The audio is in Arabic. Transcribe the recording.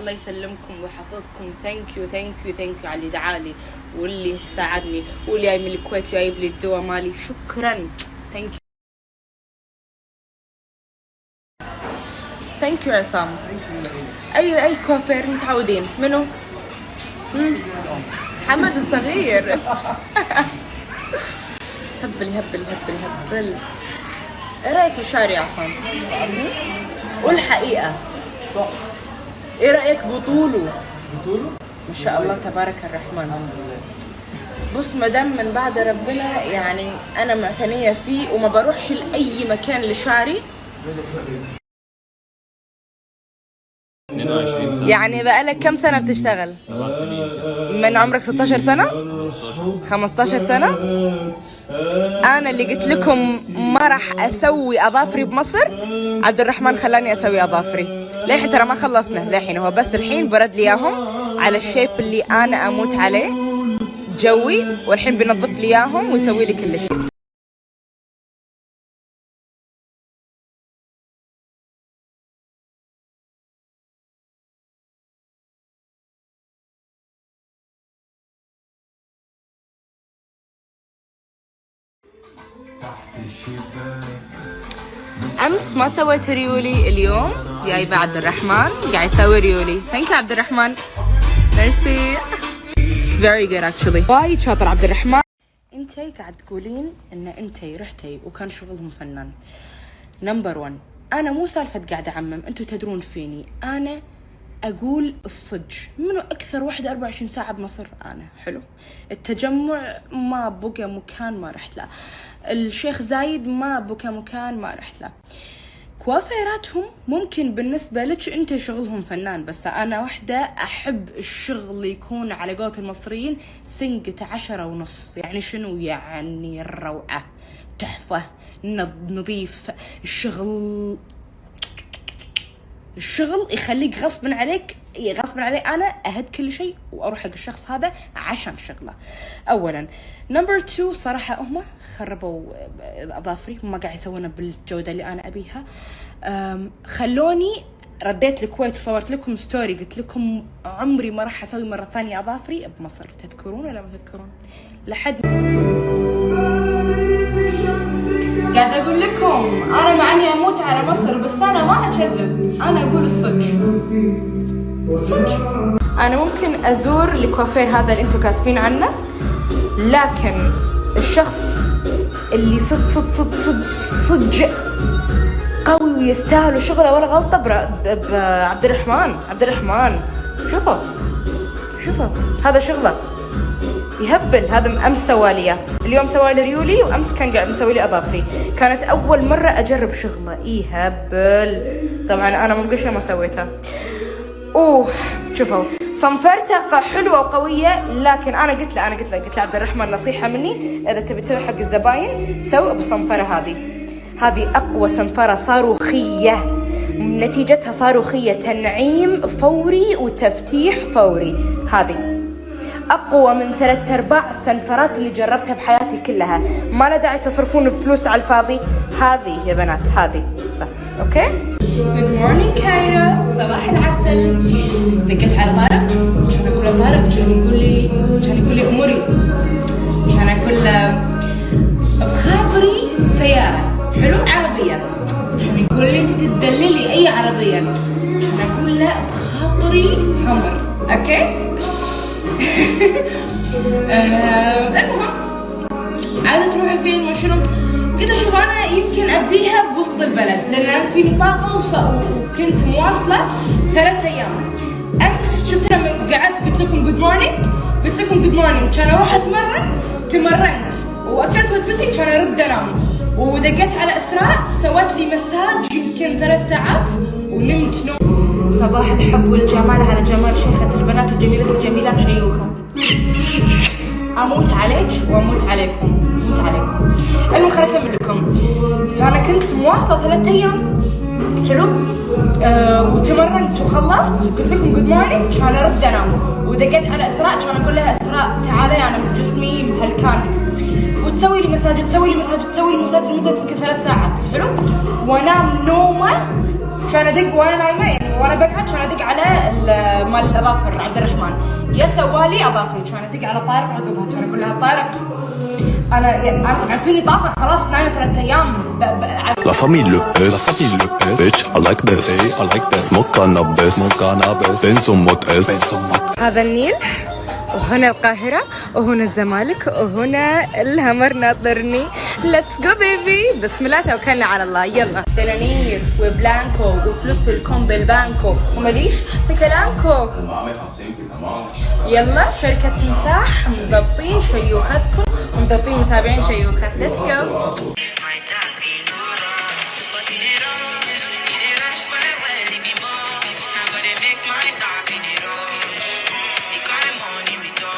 الله يسلمكم ويحفظكم. ثانك يو على اللي دعالي واللي ساعدني واللي جاي من الكويت جايب لي الدواء مالي. شكرا. ثانك يو عصام. اي كوافير متعودين منو؟ محمد الصغير. هبل. ايه رايك بشعري يا عصام؟ والحقيقه ايه رايك بطوله؟ ما شاء الله تبارك الرحمن. بص مدام من بعد ربنا يعني انا معتنيه فيه وما بروحش لاي مكان لشعري. يعني بقالك كم سنة بتشتغل؟ 7 سنين. من عمرك 16 سنة؟ 15 سنة؟ أنا اللي قلت لكم ما راح أسوي أظافري بمصر، عبد الرحمن خلاني أسوي أظافري. للحين ترى ما خلصنا، للحين هو بس الحين برد لي إياهم على الشيب اللي أنا أموت عليه جوي، والحين بينظف لي إياهم ويسوي لي كل شيء. امس ما سويت ريولي، اليوم جايبه عبد الرحمن قاعد يسوي ريولي. ثانك يو عبد الرحمن. ميرسي. It's very good actually. وايد شاطر عبد الرحمن. انتي قاعد تقولين ان انتي رحتي وكان شغلهم فنان. نمبر 1 انا مو سالفه قاعد اعمم، انتوا تدرون فيني انا اقول الصج. منو اكثر واحدة 24 ساعة بمصر؟ انا. حلو. التجمع ما بقى مكان ما رحت له، الشيخ زايد ما بقى مكان ما رحت له. كوافيراتهم ممكن بالنسبة لك انت شغلهم فنان، بس انا واحدة احب الشغل يكون على قولة المصريين سنقة 10.5. يعني شنو؟ يعني الروعة، تحفة، نظيف. الشغل يخليك غصبا عليك انا اهد كل شيء واروح حق الشخص هذا عشان شغله. اولا. نمبر 2 صراحه هم خربوا اظافري، ما قاعد يسوونها بالجوده اللي انا ابيها. خلوني رديت الكويت وصورت لكم ستوري قلت لكم عمري ما راح اسوي مره ثانيه اظافري بمصر. تذكرون ولا ما تذكرون؟ لحد قاعد اقول لكم انا مع اني اموت على مصر، بس انا ما اكذب، انا اقول الصج. انا ممكن ازور الكوافير هذا اللي انتم كاتبين عنه، لكن الشخص اللي صج قوي ويستاهل شغله ولا غلطه بعبد الرحمن. شوفوا هذا شغله يهبل. هذا امس سوالي، اليوم سوالي ريولي، وامس كان قاعد مسوي لي اظافري. كانت اول مره اجرب شغله يهبل. طبعا انا من قشره ما سويتها. شوفوا صنفرتها حلوه وقويه، لكن انا قلت له عبد الرحمن نصيحه مني، اذا تبي تسوي حق الزباين سوي بصنفره هذه اقوى صنفره صاروخيه، نتيجتها صاروخيه، تنعيم فوري وتفتيح فوري. هذه أقوى من 3/4 السنفرات اللي جربتها بحياتي كلها. ما له داعي تصرفون فلوس على الفاضي. هذه يا بنات هذه بس. أوكي. Good morning كايرا، صباح العسل. دقيت على طارق عشان أقول له طارق، عشان يقول لي أموري، عشان أقول له بخاطري سيارة حلو عربية، عشان يقول لي أنت تدللي أي عربية، عشان أقول له بخاطري حمر. أوكي. المهم عايزة تروحي فين وشنو؟ قلت اشوف انا يمكن ابديها بوسط البلد، لان انا فيني طاقة وكنت مواصلة 3 ايام. امس شفت لما قعدت قلت لكم جود مورنينج، كان اروح تمرنت واكلت وجبتي، كان ارد انام، ودقيت على اسراء سوت لي مساج يمكن 3 ساعات ونمت نوم. صباح الحب والجمال على جمال شيخة البنات الجميلات شيوخة. اموت عليك واموت عليكم. المهم خليني اكمل لكم. فانا كنت مواصله 3 ايام حلو، وتمرنت وخلصت، قلت لكم جود مورنينج كان ارد انام، ودقيت على اسراء كان اقول لها اسراء تعالي انا جسمي مهلكان، وتسوي لي مساج لمده يمكن 3 ساعات حلو، وانام نومه كان ادق وانا نايمه يعني وانا بقعد كان ادق على مال الاظافر عبد الرحمن يا سوالي اظافري كان ادق على طارق عقبها كان اقول لها طارق انا طبعا فيني طاقه خلاص نايمه 3 ايام La famille Lopez, bitch, I like this, I like this. Smoke cannabis, بنسم what else. هذا النيل وهنا القاهرة وهنا الزمالك وهنا الهمر ناطرني. ليتس جو بيبي. بسم الله توكلنا على الله. يلا دنانير وبلانكو وفلوس في الكم بالبانكو ومليش في كلامكو. يلا شركة تمساح مضبطين شيوختكم ومضبطين متابعين شيوخة. ليتس جو.